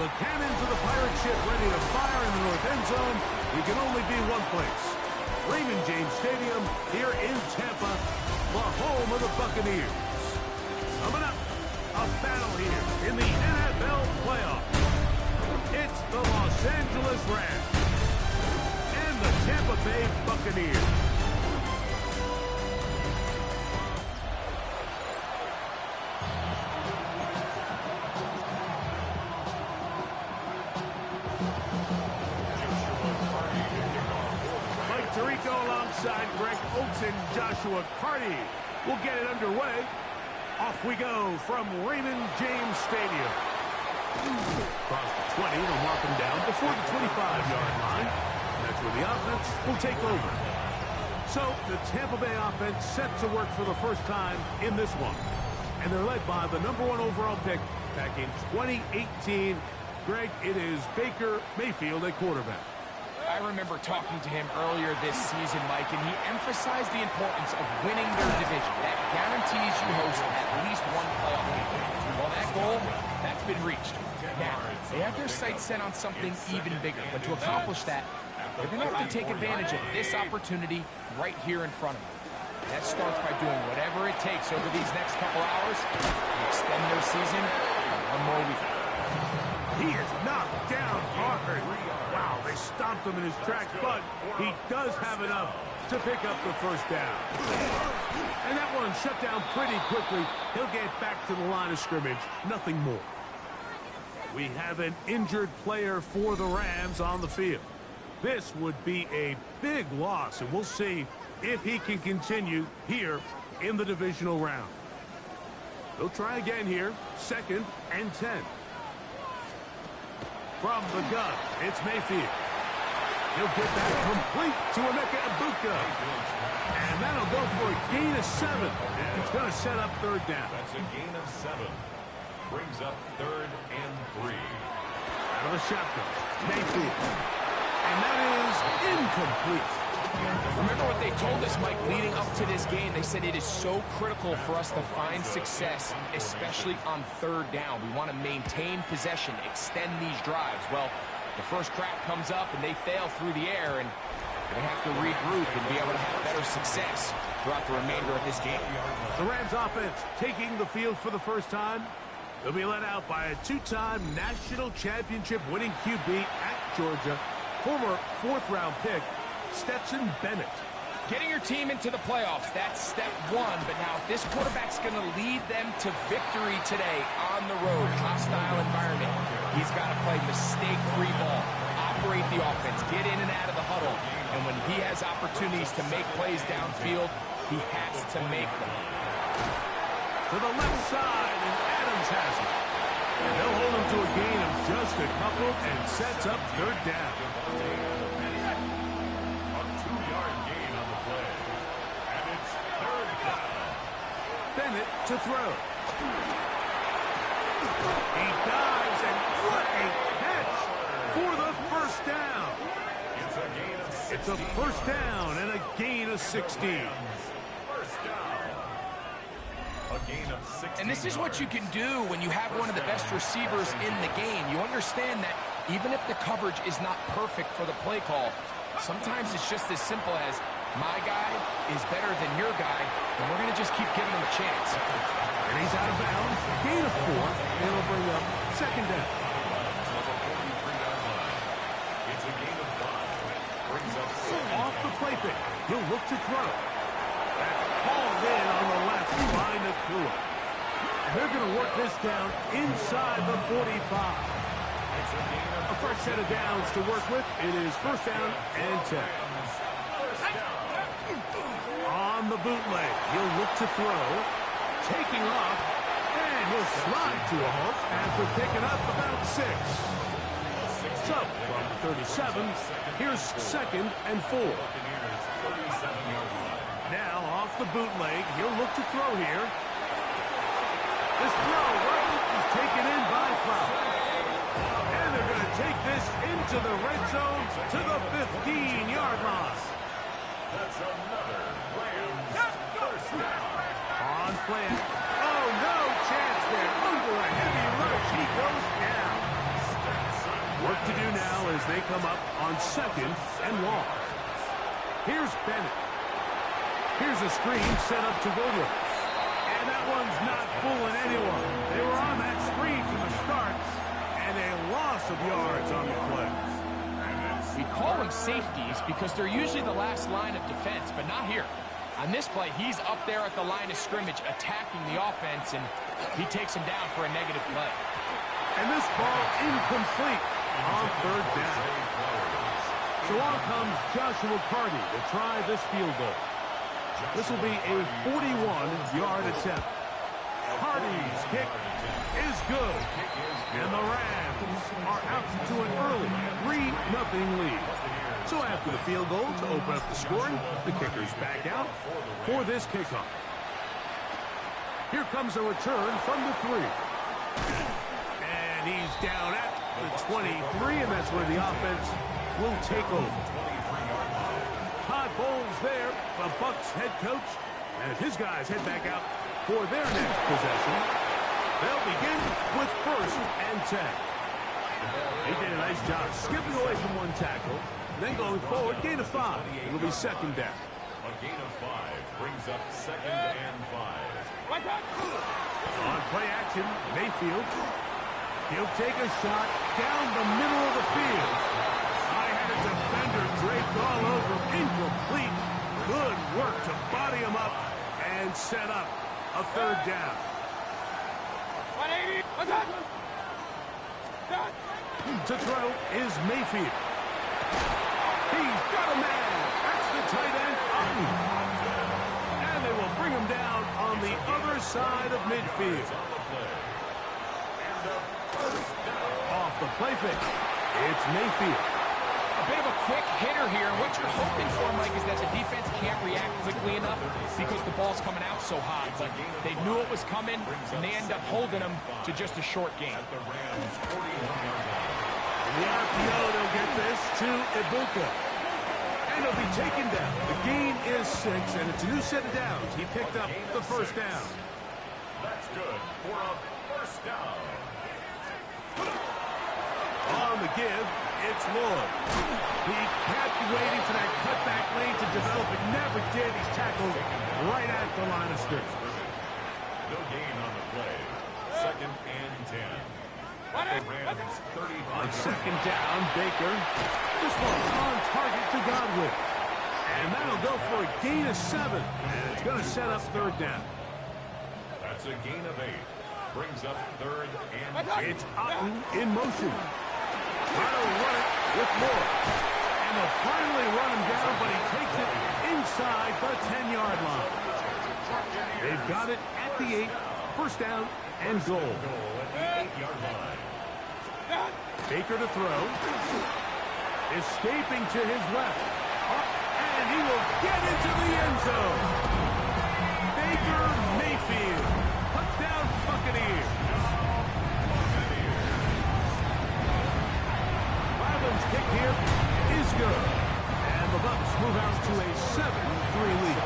The cannons of the pirate ship ready to fire in the north end zone. We can only be one place. Raymond James Stadium here in Tampa, the home of the Buccaneers. Coming up, a battle here in the NFL playoffs. It's the Los Angeles Rams and the Tampa Bay Buccaneers. Alongside Greg Oates and Joshua Carty. We'll get it underway. Off we go from Raymond James Stadium. Across the 20, they'll mark him down before the 25-yard line. That's where the offense will take over. So the Tampa Bay offense set to work for the first time in this one. And they're led by the #1 overall pick back in 2018. Greg, it is Baker Mayfield at quarterback. I remember talking to him earlier this season, Mike, and he emphasized the importance of winning their division. That guarantees you host at least one playoff game. Well, that goal, that's been reached. Now, they have their sights set on something even bigger, but to accomplish that, they're going to have to take advantage of this opportunity right here in front of them. That starts by doing whatever it takes over these next couple hours to extend their season by one more week. He is knocked down hard. Wow, they stomped him in his tracks, but he does have enough to pick up the first down. And that one shut down pretty quickly. He'll get back to the line of scrimmage. Nothing more. We have an injured player for the Rams on the field. This would be a big loss, and we'll see if he can continue here in the divisional round. They'll try again here. 2nd and 10. From the gun, it's Mayfield. He'll get that complete to Emeka Egbuka. And that'll go for a gain of 7. He's going to set up 3rd down. That's a gain of 7. Brings up 3rd and 3. Out of the shotgun, Mayfield. And that is incomplete. Remember what they told us, Mike, leading up to this game. They said it is so critical for us to find success, especially on 3rd down. We want to maintain possession, extend these drives. Well, the first crack comes up, and they fail through the air, and they have to regroup and be able to have better success throughout the remainder of this game. The Rams offense taking the field for the first time. They'll be led out by a 2-time national championship winning QB at Georgia, former 4th-round pick, Stetson Bennett. Getting your team into the playoffs, that's step 1. But now if this quarterback's going to lead them to victory today on the road, hostile environment, he's got to play mistake-free ball, operate the offense, get in and out of the huddle. And when he has opportunities to make plays downfield, he has to make them. To the left side, and Adams has it. And they'll hold him to a gain of just a couple and sets up 3rd down. Bennett to throw. He dives, and what a catch for the first down. It's a first down and a gain of 16. And this is what you can do when you have one of the best receivers in the game. You understand that even if the coverage is not perfect for the play call, sometimes it's just as simple as, my guy is better than your guy, and we're going to just keep giving him a chance. And he's out of bounds. Gain of 4. And it'll bring up 2nd down. It's a gain of 5. Brings up 7. Off the play fake. He'll look to throw. That's hauled in on the left line of Tua. And they're going to work this down inside the 45. A fresh set of downs to work with. It is 1st down and 10. On the bootleg, he'll look to throw, taking off, and he'll slide to a halt as they're picking up about 6. So, from the 37, here's 2nd and 4. Now, off the bootleg, he'll look to throw here. This throw is taken in by Flower. And they're going to take this into the red zone to the 15-yard line. That's another Rams first down. On plan. Oh, no chance there. Under a heavy rush, he goes down. Work to do now as they come up on 2nd and long. Here's Bennett. Here's a screen set up to Williams. And that one's not fooling anyone. They were on that screen from the start, and a loss of yards on the play. We call them safeties because they're usually the last line of defense, but not here. On this play, he's up there at the line of scrimmage attacking the offense, and he takes him down for a negative play. And this ball incomplete on 3rd down. So on comes Joshua Carty to try this field goal. This will be a 41-yard attempt. Carty's kick is good. And the Rams are out to an early 3-0 lead. So after the field goal to open up the scoring, the kicker's back out for this kickoff. Here comes a return from the 3. And he's down at the 23, and that's where the offense will take over. Todd Bowles there, the Bucs head coach, as his guys head back out for their next possession. They'll begin with 1st and 10. He did a nice job skipping away from one tackle, then going forward, gain of 5. It'll be 2nd down. A gain of 5 brings up 2nd and 5. On play action, Mayfield. He'll take a shot down the middle of the field. I had a defender draped all over, incomplete. Good work to body him up and set up a 3rd down. To throw is Mayfield. He's got a man. That's the tight end, Upton. And they will bring him down on the other side of midfield. Off the play fake, it's Mayfield. A bit of a quick hitter here. What you're hoping for, Mike, is that the defense can't react quickly enough because the ball's coming out so hot. But they knew it was coming, and they end up holding them to just a short gain. The RPO, they'll get this to Ibuka. And it'll be taken down. The gain is 6, and it's a new set of downs. He picked up the 1st down. That's good for a 1st down. On the give, it's Lloyd. He kept waiting for that cutback lane to develop. It never did. He's tackled right at the line of scrimmage. No gain on the play. 2nd and 10. The Rams 35. On 2nd down, Baker. This one's on target to Godwin. And that'll go for a gain of 7. And it's going to set up 3rd down. That's a gain of 8. Brings up 3rd and 10. It's Upton in motion. Trying to run it with Moore. And they'll finally run him down, but he takes it inside the 10-yard line. They've got it at the 8. 1st down and goal. Baker to throw. Escaping to his left. Up, and he will get into the end zone. Baker Mayfield. Touchdown Buccaneers. Ryland's kick here is good. And the Bucs move out to a 7-3 lead.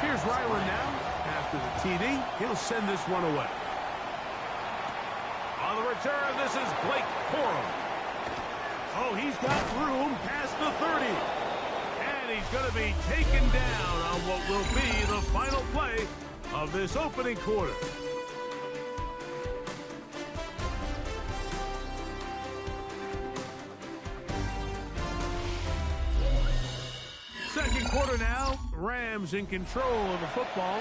Here's Ryland now. After the TD, he'll send this one away. On the return, this is Blake Corum. Oh, he's got room past the 30. And he's going to be taken down on what will be the final play of this opening quarter. Second quarter now, Rams in control of the football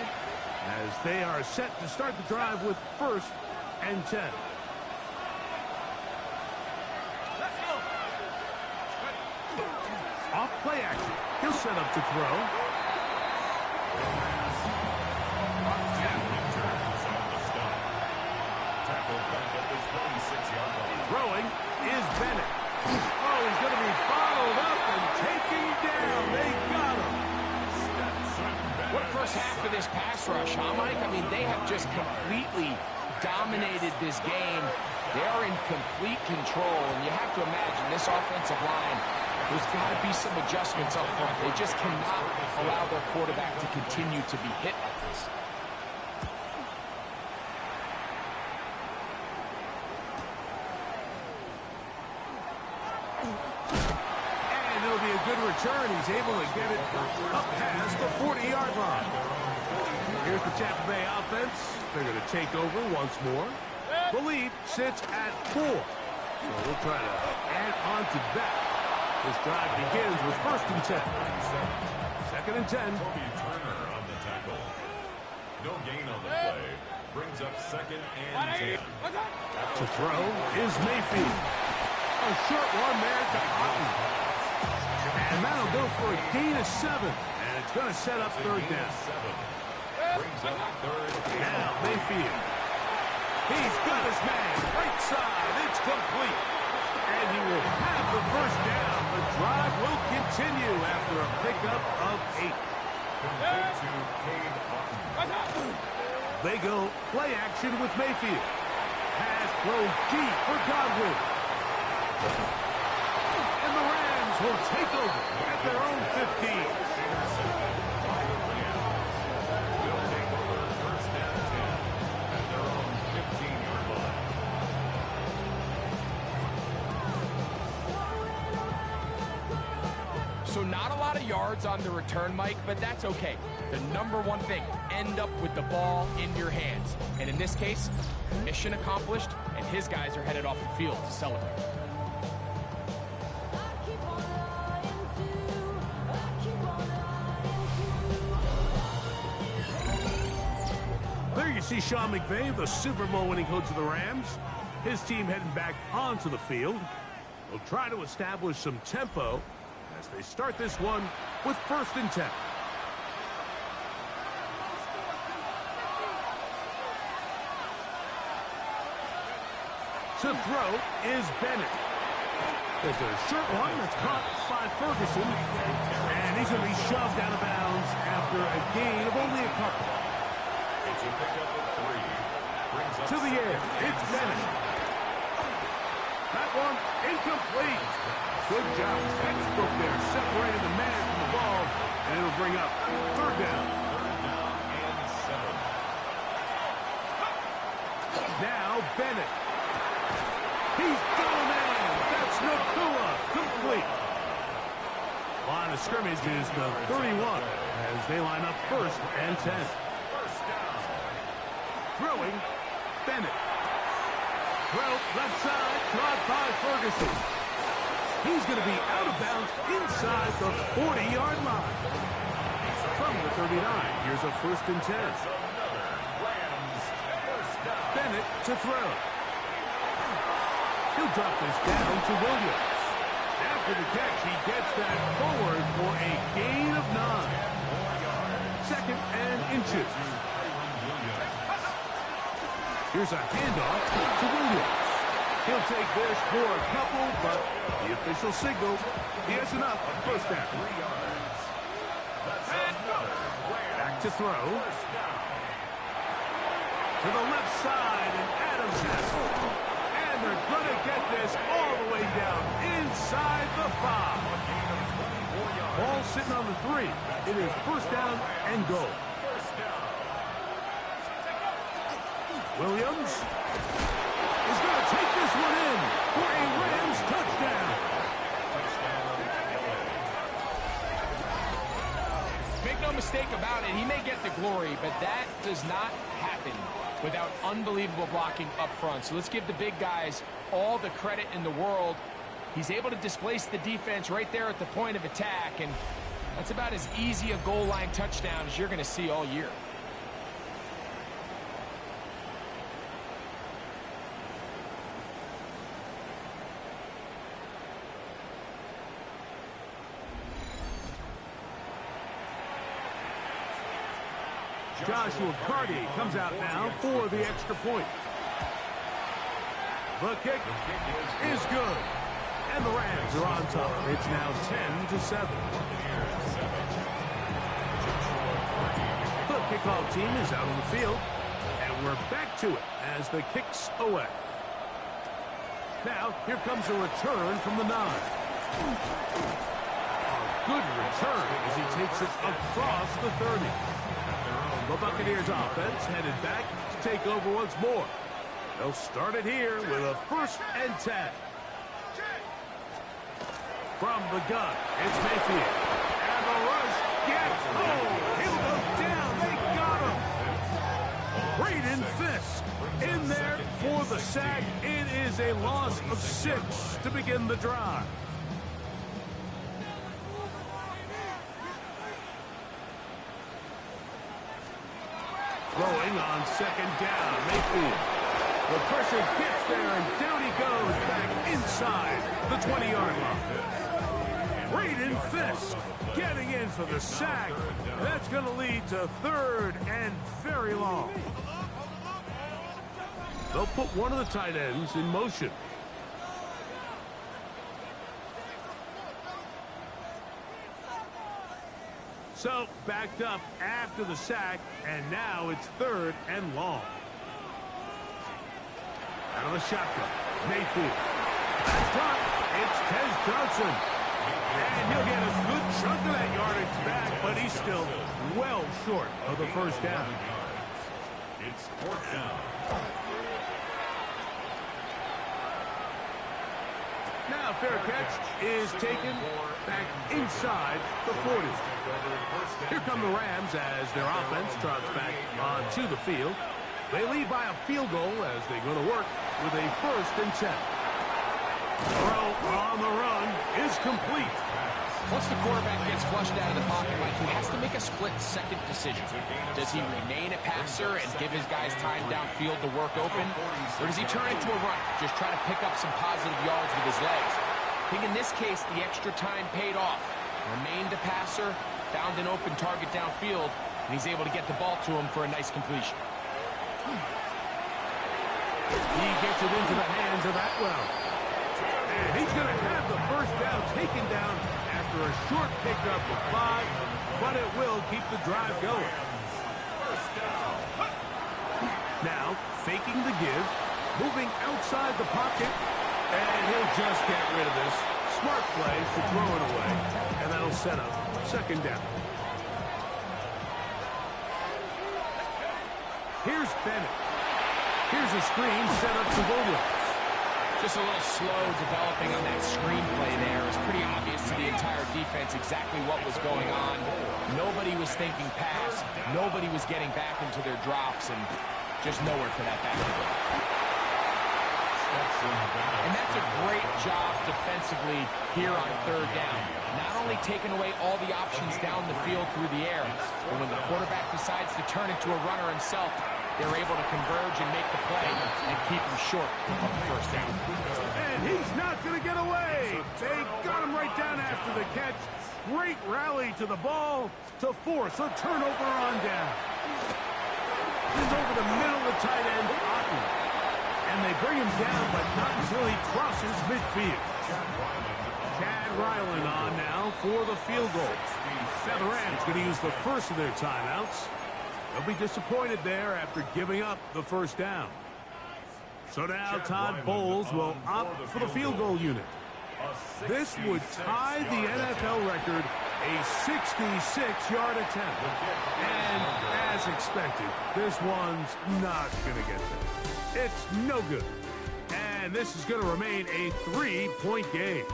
as they are set to start the drive with 1st and 10. Off play action. He'll set up to throw. Throwing is Bennett. Oh, he's going to be bottled up and taken down. They got him. What a first half of this pass rush, huh, Mike? I mean, they have just completely dominated this game. They are in complete control, and you have to imagine this offensive line, there's got to be some adjustments up front. They just cannot allow their quarterback to continue to be hit like this. good return. He's able to get it up past the 40-yard line. Here's the Tampa Bay offense. They're going to take over once more. The lead sits at 4. So we'll try to add on to that. This drive begins with 1st and 10. 2nd and 10. Toby Turner on the tackle. No gain on the play. Brings up 2nd and 10. To throw is Mayfield. A short one there to Otten. And that'll go for a gain of 7. And it's going to set up 3rd down. Brings up 3rd. Now Mayfield. He's got his man. Right side. It's complete. And he will have the 1st down. The drive will continue after a pickup of 8. Complete to Cade Otten. They go play action with Mayfield. Pass throws deep for Godwin. And the Rams will take over at their own 15. Will take over 1st and 10 at their own 15-yard line. So not a lot of yards on the return, Mike, but that's okay. The number one thing, end up with the ball in your hands. And in this case, mission accomplished, and his guys are headed off the field to celebrate. There you see Sean McVay, the Super Bowl winning coach of the Rams. His team heading back onto the field. They'll try to establish some tempo as they start this one with 1st and 10. To throw is Bennett. There's a short one that's caught by Ferguson. And he's going to be shoved out of bounds after a gain of only a couple. It's a pickup of 3. Brings up To the air, it's Bennett. That one incomplete. Good job. Textbook there, separating the man from the ball. And it'll bring up 3rd down. 3rd down and 7. Now Bennett. He's got a man. That's Nakua. Complete. Line of scrimmage is the 31 as they line up 1st and 10. First down. Throwing, Bennett. Throw left side, caught by Ferguson. He's going to be out of bounds inside the 40-yard line. From the 39, here's a 1st and 10. Rams. First down. Bennett to throw. He'll drop this down to Williams. After the catch, he gets that forward for a gain of 9. 2nd and inches. Here's a handoff to Williams. He'll take this for a couple, but the official signal, he has enough. 1st down. 3 yards. That's another Rams. Back to throw. First down. To the left side, and Adams has it. And they're going to get this all the way down inside the 5. Ball sitting on the 3. It is 1st down and goal. First down. Williams is going to take this one in for a Rams touchdown. Make no mistake about it, he may get the glory, but that does not happen without unbelievable blocking up front. So let's give the big guys all the credit in the world. He's able to displace the defense right there at the point of attack, and that's about as easy a goal line touchdown as you're going to see all year. Joshua Carty comes out now for the extra point. The kick is good. And the Rams are on top. It's now 10-7. The kickoff team is out on the field. And we're back to it as the kick's away. Now, here comes a return from the 9. A good return as he takes it across the 30. The Buccaneers offense headed back to take over once more. They'll start it here with a 1st and 10. from the gun. It's Mayfield. And the rush gets home. He'll go down. They got him. Braden Fisk in there for the sack. It is a loss of 6 to begin the drive. Throwing on second down, Mayfield. The pressure gets there, and down he goes back inside the 20-yard line. Braden Fisk getting in for the sack. That's going to lead to 3rd and very long. They'll put one of the tight ends in motion. So, backed up after the sack, and now it's 3rd and long. Out of the shotgun, Mayfield. That's caught. It's Tez Johnson. And he'll get a good chunk of that yardage back, but he's still well short of the first down. It's 4th down. Now, fair catch is taken back inside the 40. Here come the Rams as their offense trots back onto the field. They lead by a field goal as they go to work with a 1st and 10. Throw on the run is complete. Once the quarterback gets flushed out of the pocket, Mike, he has to make a split-second decision. Does he remain a passer and give his guys time downfield to work open? Or does he turn into a runner, just try to pick up some positive yards with his legs? I think in this case, the extra time paid off. Remained a passer, found an open target downfield, and he's able to get the ball to him for a nice completion. He gets it into the hands of Atwell. And he's going to have the first down taken down after a short pickup of 5, but it will keep the drive going. Now, faking the give, moving outside the pocket, and he'll just get rid of this. Smart play to throw it away, and that'll set up 2nd down. Here's Bennett. Here's a screen set up to Williams. Just a little slow developing on that screenplay there. It's pretty obvious to the entire defense exactly what was going on. Nobody was thinking pass. Nobody was getting back into their drops, and just nowhere for that back to go. And that's a great job defensively here on 3rd down. Not only taking away all the options down the field through the air, but when the quarterback decides to turn into a runner himself, they're able to converge and make the play and keep him short of the 1st down. And he's not going to get away. They got him right down after the catch. Great rally to the ball to force a turnover on down. He's over the middle of the tight end, Otten. And they bring him down, but not until he crosses midfield. Chad Ryland on now for the field goal. Now the Rams going to use the first of their timeouts. They'll be disappointed there after giving up the 1st down. So now Todd Bowles will opt for the field goal unit. This would tie the NFL record, a 66-yard attempt. And as expected, this one's not going to get there. It's no good. And this is going to remain a 3-point game.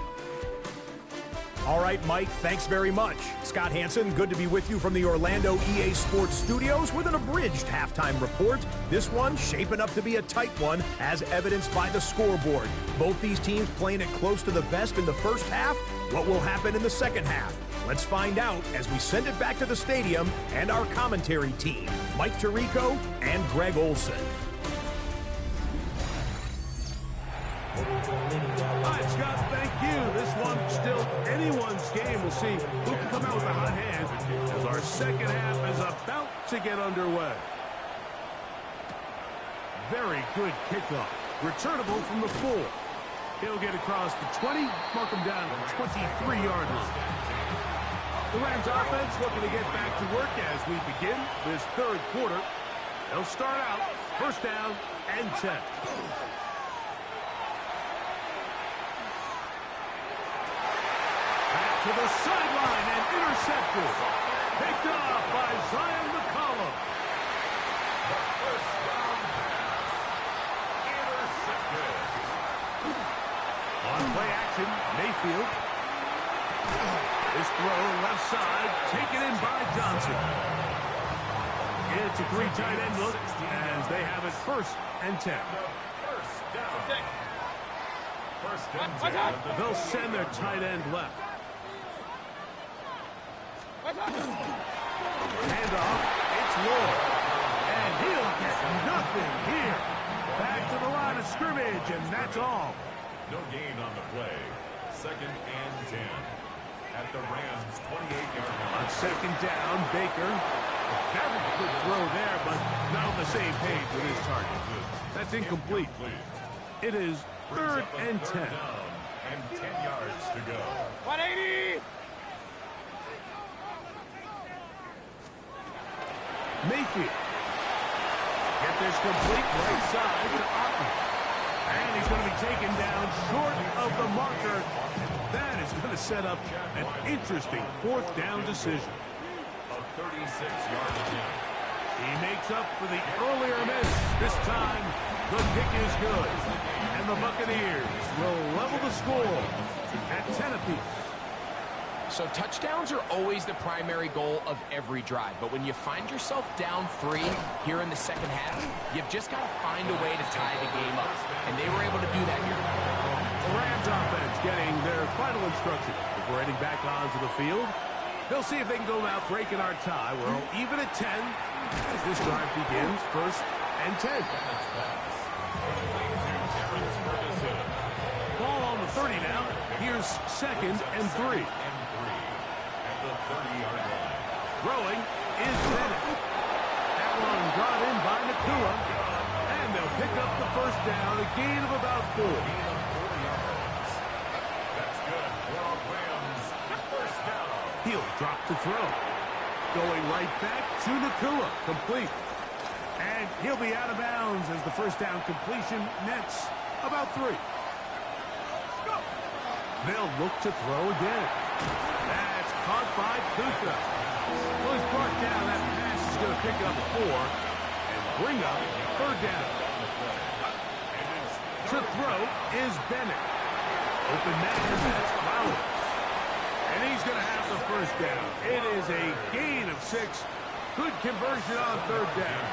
All right, Mike, thanks very much. Scott Hansen, good to be with you from the Orlando EA Sports Studios with an abridged halftime report. This one shaping up to be a tight one, as evidenced by the scoreboard. Both these teams playing it close to the vest in the first half. What will happen in the second half? Let's find out as we send it back to the stadium and our commentary team, Mike Tirico and Greg Olson. All right, Scott, thank you. This one's still anyone's game. We'll see who can come out with a hot hand as our second half is about to get underway. Very good kickoff. Returnable from the 4. He'll get across the 20, mark him down at the 23-yard line. The Rams offense looking to get back to work as we begin this 3rd quarter. They'll start out 1st down and 10. To the sideline and intercepted. Picked up by Zion McCollum. The 1st down pass. Intercepted. On play action, Mayfield. This throw left side, taken in by Johnson. It's a 3 tight end look as they have it 1st and 10. They'll send their tight end left. Handoff, it's Ward. And he'll get nothing here. Back to the line of scrimmage, and that's all. No gain on the play. 2nd and 10. At the Rams' 28-yard line. On 2nd down, Baker. A very good throw there, but not on the same page with his target. That's incomplete. It is 3rd and 10. And 10 yards to go. 180! Mayfield. Get this complete right side to Otten. And he's going to be taken down short of the marker. That is going to set up an interesting 4th down decision. A 36-yard attempt. He makes up for the earlier miss. This time, the kick is good. And the Buccaneers will level the score at 10 apiece. So touchdowns are always the primary goal of every drive. But when you find yourself down 3 here in the 2nd half, you've just got to find a way to tie the game up. And they were able to do that here. The Rams offense getting their final instruction before heading back onto the field. They'll see if they can go out breaking our tie. We're all even at 10 as this drive begins. 1st and 10. Ball on the 30 now. Here's 2nd and 3. At the 30-yard line. Throwing is Bennett. That one brought in by Nakua. And they'll pick up the 1st down, a gain of about 4. That's good for our Rams. 1st down. He'll drop to throw. Going right back to Nakua. Complete. And he'll be out of bounds as the 1st down completion nets about 3. They'll look to throw again. That's caught by Puka. Well, he's brought down. That pass is going to pick up 4 and bring up 3rd down. To throw is Bennett. Open man, that's Flowers. And he's going to have the 1st down. It is a gain of 6. Good conversion on 3rd down.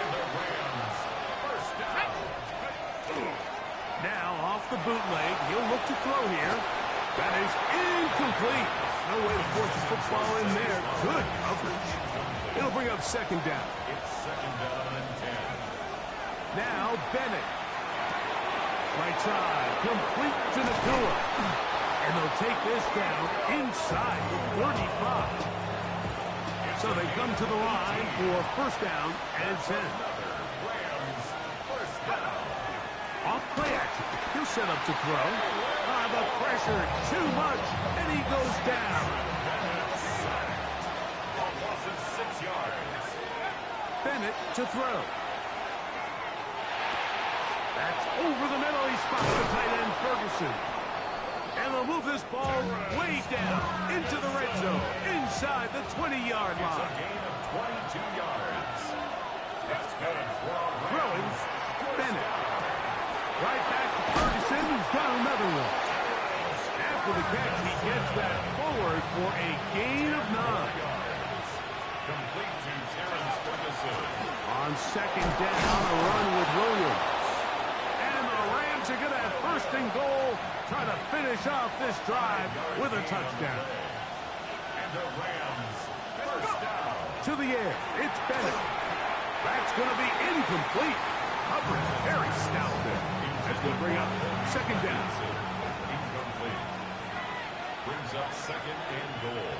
And the Rams, 1st down. Now off the bootleg, he'll look to throw here. That is incomplete. No way to force the football in there. Good coverage. It'll bring up 2nd down. It's 2nd down and 10. Now Bennett. Right side, complete to Nakua. And they'll take this down inside the 35. So they come to the line for 1st down and 10. Rams, 1st down. Off play action. He'll set up to throw. The pressure too much, and he goes down. Ball loss of 6 yards. Bennett to throw. That's over the middle. He spots the tight end, Ferguson. And they'll move this ball way down into the red zone, inside the 20-yard It's a line. gain of 22 yards. That's good for our Throwing, Rams. Bennett. Right back to Ferguson, who's got another one. After the catch, he gets that forward for a gain of 9. Complete to Terrence Ferguson. On 2nd down, a run with Williams. And the Rams are going to have 1st and goal, try to finish off this drive with a touchdown. And the Rams, 1st down. To the air, it's Bennett. That's going to be incomplete. Coverage very stout there. That's going to bring up 2nd down. Incomplete. Brings up 2nd and goal.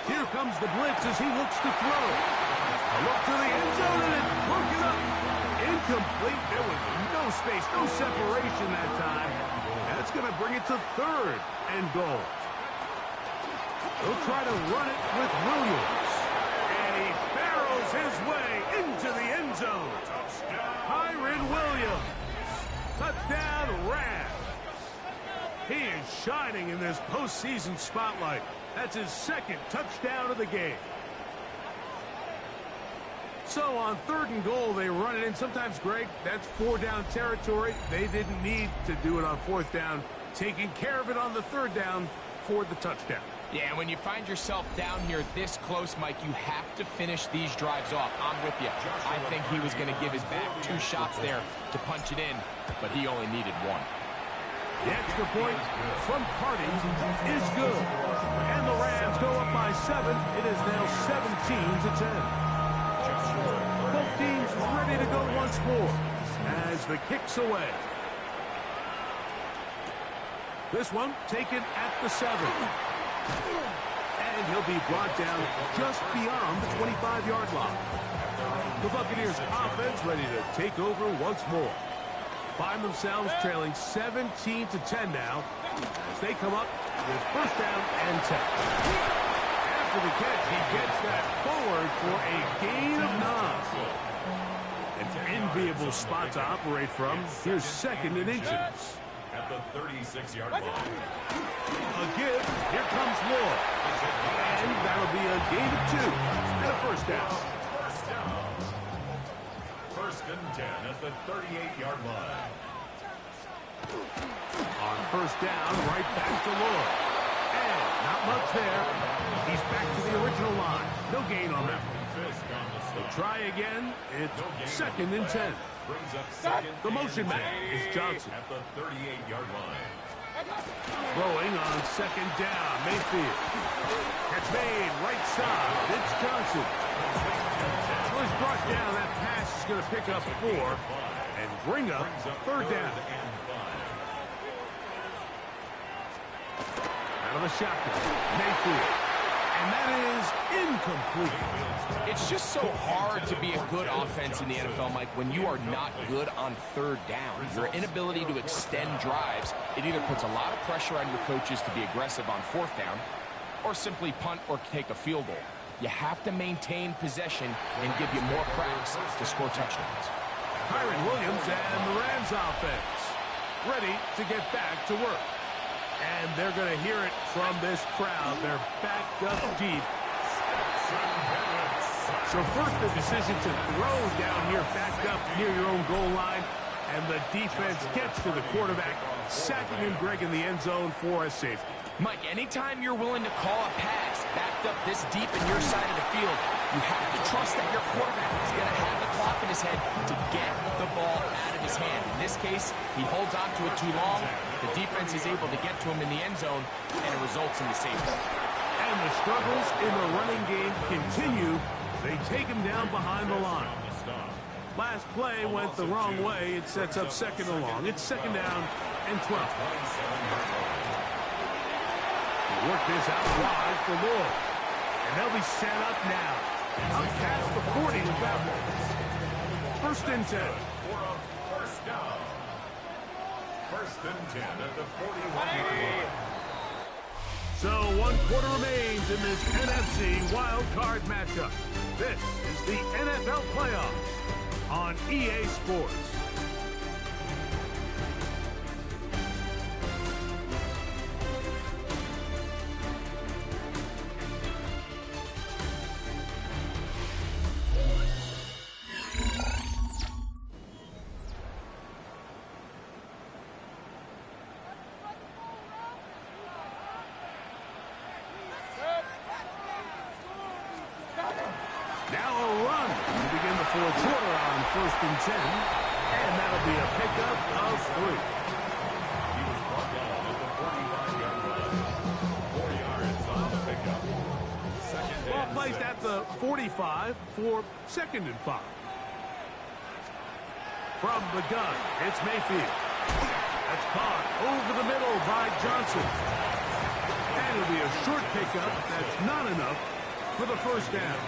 Here comes the blitz as he looks to throw. A look to the end zone and it's broken up. Incomplete. There was no space, no separation that time. That's going to bring it to 3rd and goal. He'll try to run it with Williams. And he barrels his way into the end zone. Kyron Williams. Touchdown, Rams. He is shining in this postseason spotlight. That's his 2nd touchdown of the game. So on 3rd and goal, they run it in. Sometimes, Greg, that's 4 down territory. They didn't need to do it on 4th down. taking care of it on the third down for the touchdown. Yeah, and when you find yourself down here this close, Mike, you have to finish these drives off. I'm with you. I think he was going to give his back 2 shots there to punch it in, but he only needed 1. The extra point from Carty is good. And the Rams go up by 7. It is now 17-10. Both teams ready to go once more as the kick's away. This one taken at the 7. And he'll be brought down just beyond the 25-yard line. The Buccaneers offense ready to take over once more. Find themselves trailing 17-10 now as they come up with first down and 10. After the catch, he gets that forward for a gain of 9. An enviable spot to operate from. Here's second and inches. At the 36-yard line. A give. Here comes Moore. And that'll be a gain of 2 and a first down. First and 10 at the 38-yard line. On first down, right back to Moore. And not much there. He's back to the original line. No gain on that one. They try again. It's second and 10. Brings up second. The motion man is Johnson. At the 38-yard line. Throwing on second down, Mayfield. Catch made, right side. It's Johnson. So he's brought down. That pass is going to pick up 4 and bring up third down. Out of the shotgun, Mayfield. And that is incomplete. It's just so hard to be a good offense in the NFL, Mike, when you are not good on third down. Your inability to extend drives, it either puts a lot of pressure on your coaches to be aggressive on fourth down or simply punt or take a field goal. You have to maintain possession and give you more cracks to score touchdowns. Kyron Williams and the Rams offense ready to get back to work. And they're going to hear it from this crowd. They're backed up deep. So first the decision to throw down here, backed up near your own goal line. And the defense gets to the quarterback, sacking him, Greg, in the end zone for a safety. Mike, anytime you're willing to call a pass backed up this deep in your side of the field, you have to trust that your quarterback is going to have the clock in his head to get the ball out of his hand. In this case, he holds on to it too long. The defense is able to get to him in the end zone, and it results in the safety. And the struggles in the running game continue. They take him down behind the line. Last play went the wrong way. It sets up second and long. It's second down and 12. They work this out wide for Moore. And they'll be set up now. Up past the 40 with that one. First and 10. First down. First and 10 at the 41-yard line. So 1 quarter remains in this NFC wild card matchup. This is the NFL playoffs on EA Sports. Now a run to begin the fourth quarter on first and 10. And that'll be a pickup of 3. He was brought down at the 45-yard line. 4 yards on the pickup. Second Ball and placed 6. at the 45 for second and 5. From the gun, it's Mayfield. That's caught over the middle by Johnson. And it'll be a short pickup. That's not enough for the first down.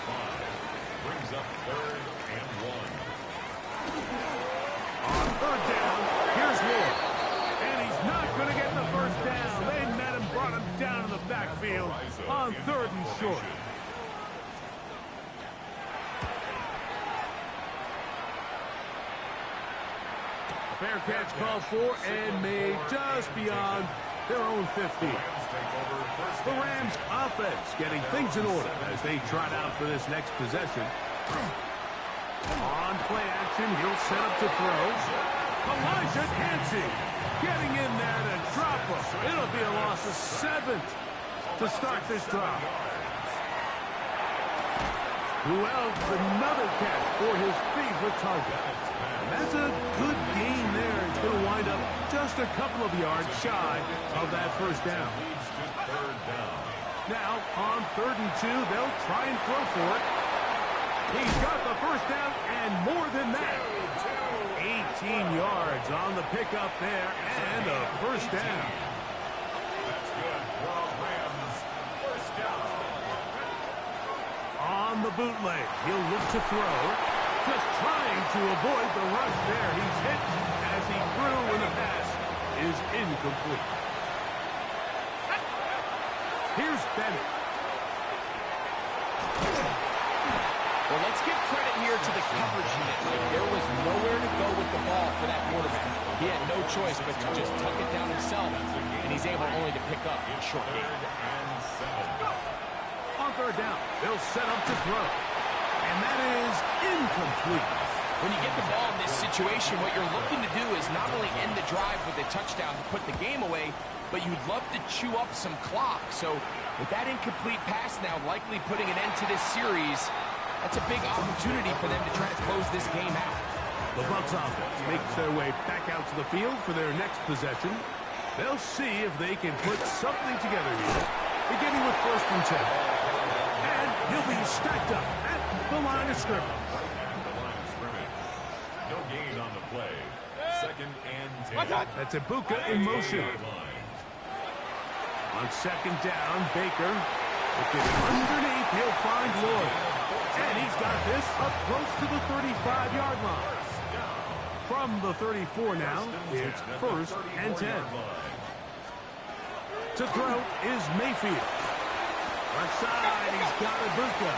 Brings up third and 1. On third down, here's Moore. And he's not going to get the first down. They met him, brought him down in the backfield on third and short. A fair catch called for and made just beyond their own 50. The Rams offense getting things in order as they trot out for this next possession. On play action, he'll set up to throw. Elijah Dancing getting in there to drop him. a loss of 7 to start this drive. Who else? Another catch for his favorite target. And that's a good gain there. It's going to wind up just a couple of yards shy of that first down. Now, on 3rd and 2, they'll try and throw for it. He's got the first down and more than that. 18 yards on the pickup there and a first down. That's good. Rams, first down. On the bootleg, he'll look to throw. Just trying to avoid the rush there. He's hit as he threw when the pass is incomplete. Here's Bennett. Well, let's give credit here to the coverage unit. There was nowhere to go with the ball for that quarterback. He had no choice but to just tuck it down himself, and he's able only to pick up a short gain. On 3rd down, they'll set up to throw. And that is incomplete. When you get the ball in this situation, what you're looking to do is not only end the drive with a touchdown to put the game away, but you'd love to chew up some clock. So with that incomplete pass now likely putting an end to this series, that's a big opportunity for them to try to close this game out. The Bucs offense makes their way back out to the field for their next possession. They'll see if they can put something together here, beginning with 1st and 10. And he'll be stacked up at the line of scrimmage. No gain on the play. 2nd and 10. That's Ibuka in motion. On 2nd down, Baker. Looking underneath, he'll find Lloyd. And he's got this up close to the 35-yard line. From the 34 now, it's 1st and 10. To throw is Mayfield. Left side, he's got Ibuka.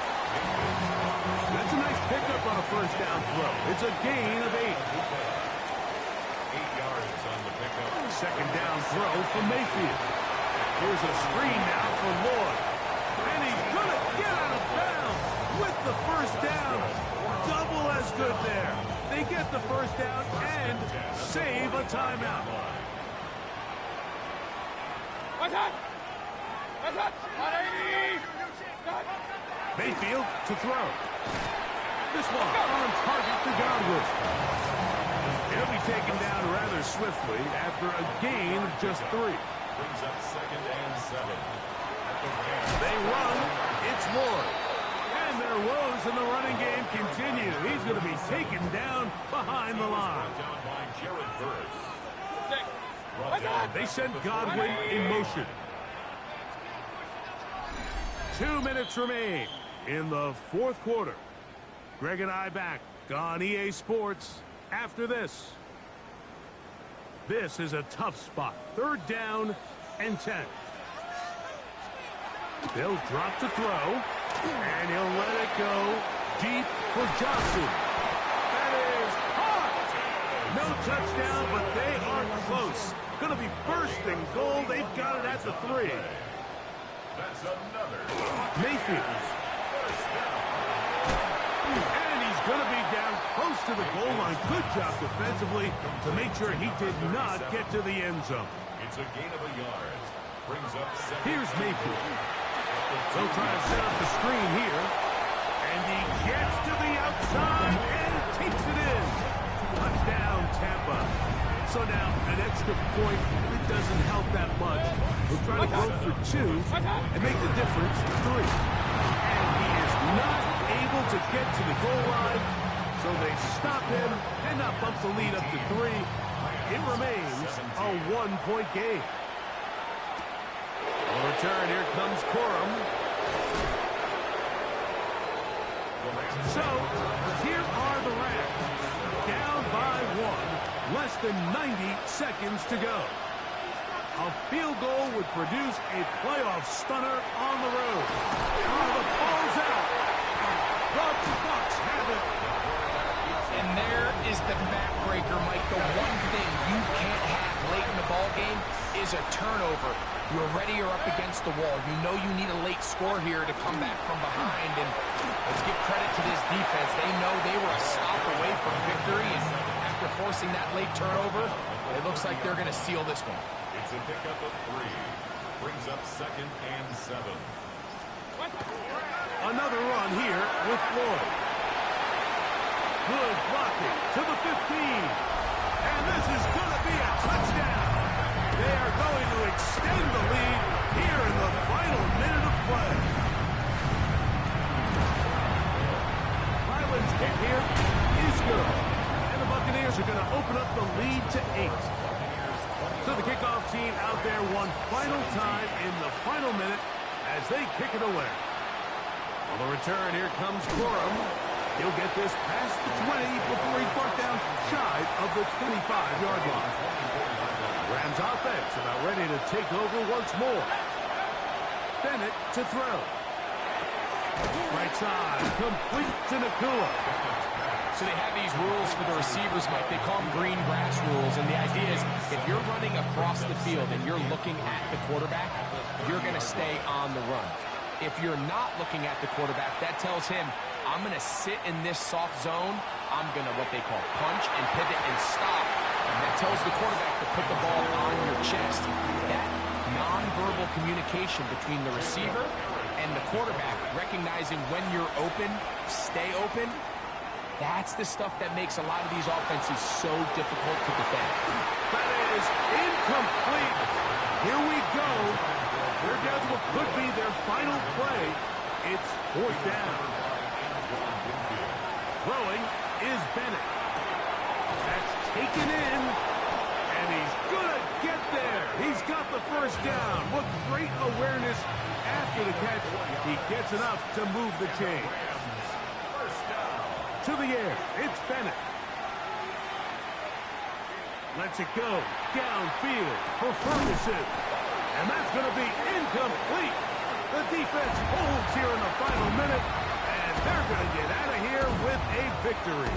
That's a nice pickup on a 1st down throw. It's a gain of 8. 8 yards on the pickup. 2nd down throw for Mayfield. Here's a screen now for Lloyd. And he's going to get out of bounds with the 1st down. Double as good there. They get the 1st down and save a timeout. Mayfield to throw. This one on target to Godwin. He'll be taken down rather swiftly after a gain of just 3. Brings up 2nd and 7. They run. It's Lloyd. And their woes in the running game continue. He's going to be taken down behind the line. Down by Jared Burris. They send Godwin in motion. 2 minutes remain in the 4th quarter. Greg and I back on EA Sports after this. This is a tough spot. 3rd down and 10. They'll drop to throw, and he'll let it go deep for Johnson. That is hard. No touchdown, but they are close. Going to be 1st and goal. They've got it at the 3. That's another. Mayfield. And he's going to be down close to the goal line. Good job defensively to make sure he did not get to the end zone. It's a gain of a yard. Brings up 2nd. Here's Mayfield. They'll try to set up the screen here. And he gets to the outside and takes it in. Touchdown, Tampa. So now an extra point, it doesn't help that much. We'll try to go for 2 and make the difference 3. And he is not able to get to the goal line, so they stop him and not bump the lead up to 3. It remains a 1-point game. On return, here comes Corum. So, here are the Rams. Down by 1. Less than 90 seconds to go. A field goal would produce a playoff stunner on the road. Oh, the ball's out. The Bucs have it. And there is the backbreaker, Mike. The one thing you can't have late in the ball game is a turnover. You're ready or up against the wall. You know you need a late score here to come back from behind. And let's give credit to this defense. They know they were a stop away from victory. And after forcing that late turnover, it looks like they're going to seal this one. It's a pickup of 3. Brings up 2nd and 7. Another run here with Floyd. Good blocking to the 15. And this is going to be a touchdown. They are going to extend the lead here in the final minute of play. Ryland's kick here is good. And the Buccaneers are going to open up the lead to 8. So the kickoff team out there one final time in the final minute as they kick it away. On the return, here comes Corum. He'll get this past the 20 before he's brought down shy of the 25-yard line. Rams offense about ready to take over once more. Bennett to throw. Right side, complete to Nakua. So they have these rules for the receivers, Mike. They call them green grass rules. And the idea is if you're running across the field and you're looking at the quarterback, you're going to stay on the run. If you're not looking at the quarterback, that tells him, I'm going to sit in this soft zone. I'm going to what they call punch and pivot and stop. And that tells the quarterback to put the ball on your chest. That nonverbal communication between the receiver and the quarterback, recognizing when you're open, stay open, that's the stuff that makes a lot of these offenses so difficult to defend. That is incomplete. Here we go. They're down to what could be their final play. It's 4th down. Throwing is Bennett. That's taken in. And he's going to get there. He's got the first down. What great awareness after the catch. He gets enough to move the chain. To the air, it's Bennett. Lets it go downfield for Ferguson. And that's going to be incomplete. The defense holds here in the final minute, and they're going to get out of here with a victory.